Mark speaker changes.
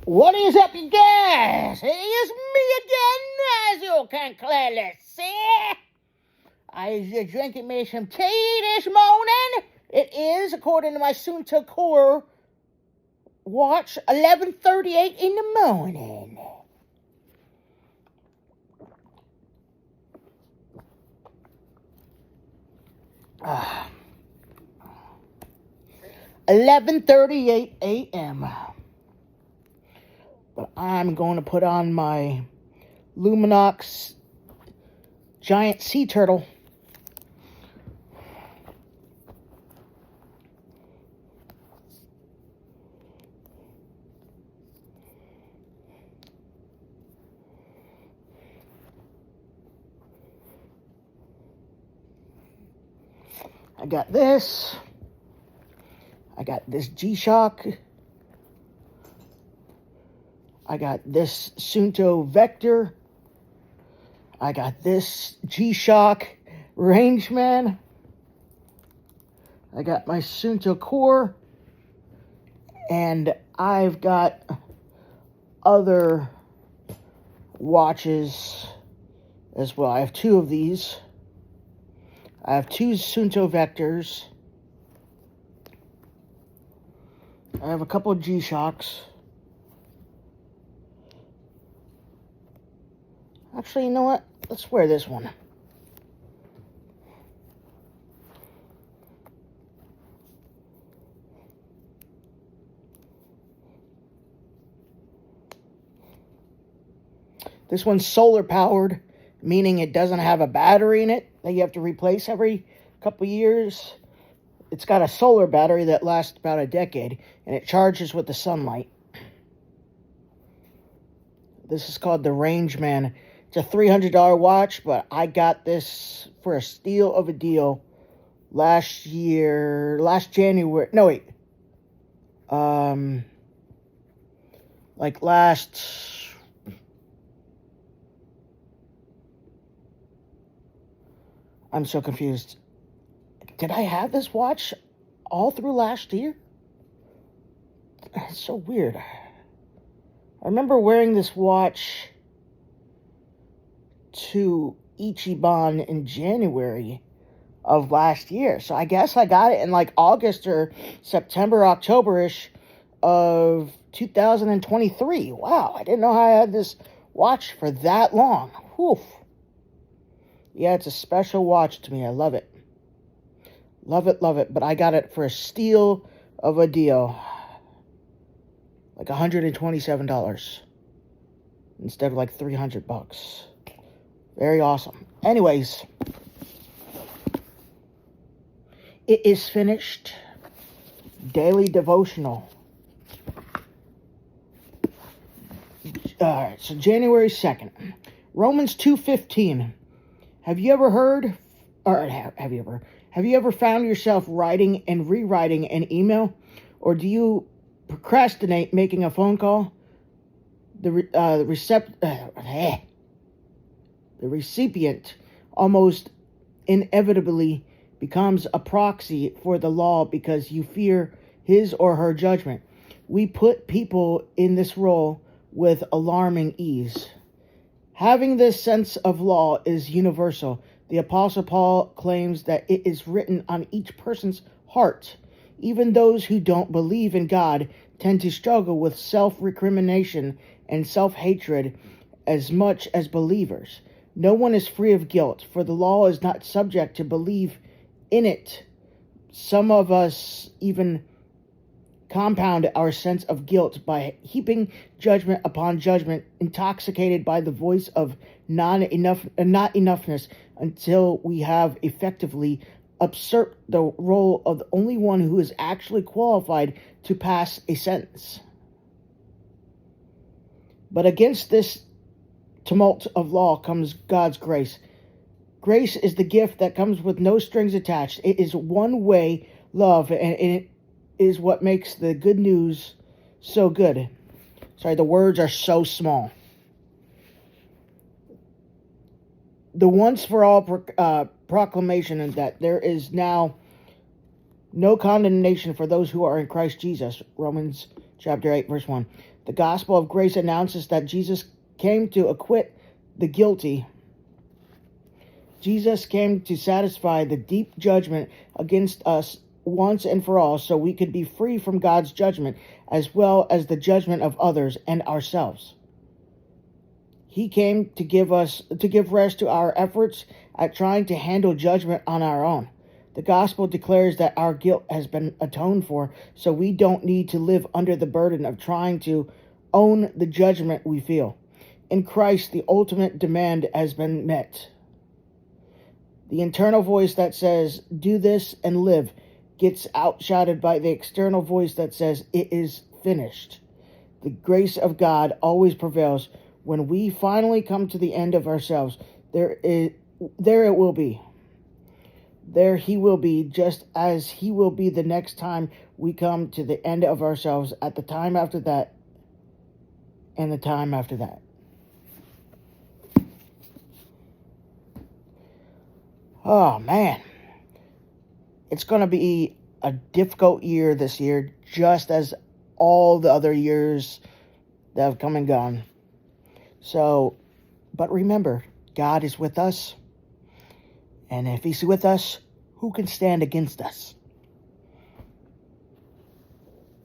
Speaker 1: What is up, you guys? It is me again, as you can clearly see. I was drinking me some tea this morning. It is, according to my soon-to-core watch, 11:38 in the morning. Ah. 11:38 a.m. But I'm going to put on my Luminox giant sea turtle. I got this. I got this G-Shock. I got this Sunto Vector. I got this G-Shock Rangeman. I got my Sunto Core. And I've got other watches as well. I have two of these. I have two Sunto Vectors. I have a couple of G-Shocks. Actually, you know what? Let's wear this one. This one's solar powered, meaning it doesn't have a battery in it that you have to replace every couple years. It's got a solar battery that lasts about a decade, and it charges with the sunlight. This is called the Rangeman. It's a $300 watch, but I got this for a steal of a deal last January. No, wait. I'm so confused. Did I have this watch all through last year? It's so weird. I remember wearing this watch to Ichiban in January of last year. So I guess I got it in like August or September, October-ish of 2023. Wow, I didn't know I had this watch for that long. Whew. Yeah, it's a special watch to me. I love it. Love it, love it. But I got it for a steal of a deal. Like $127 instead of like $300. Very awesome. Anyways, it is finished. Daily devotional. Alright, so January 2nd. Romans 2:15. Have you ever heard, or have you ever found yourself writing and rewriting an email? Or do you procrastinate making a phone call? The recipient almost inevitably becomes a proxy for the law because you fear his or her judgment. We put people in this role with alarming ease. Having this sense of law is universal. The Apostle Paul claims that it is written on each person's heart. Even those who don't believe in God tend to struggle with self-recrimination and self-hatred as much as believers. No one is free of guilt, for the law is not subject to believe in it. Some of us even compound our sense of guilt by heaping judgment upon judgment, intoxicated by the voice of not enoughness, until we have effectively usurped the role of the only one who is actually qualified to pass a sentence. But against this tumult of law comes God's grace. Grace is the gift that comes with no strings attached. It is one-way love, and it is what makes the good news so good. Sorry, the words are so small. The once-for-all proclamation that there is now no condemnation for those who are in Christ Jesus, Romans chapter 8, verse 1. The gospel of grace announces that Jesus came to acquit the guilty. Jesus came to satisfy the deep judgment against us once and for all, so we could be free from God's judgment as well as the judgment of others and ourselves. He came to give rest to our efforts at trying to handle judgment on our own. The gospel declares that our guilt has been atoned for, so we don't need to live under the burden of trying to own the judgment we feel. In Christ, the ultimate demand has been met. The internal voice that says, "Do this and live," gets outshouted by the external voice that says, "It is finished." The grace of God always prevails. When we finally come to the end of ourselves, there it will be. There he will be, just as he will be the next time we come to the end of ourselves, at the time after that, and the time after that. Oh, man. It's going to be a difficult year this year, just as all the other years that have come and gone. So, but remember, God is with us. And if he's with us, who can stand against us?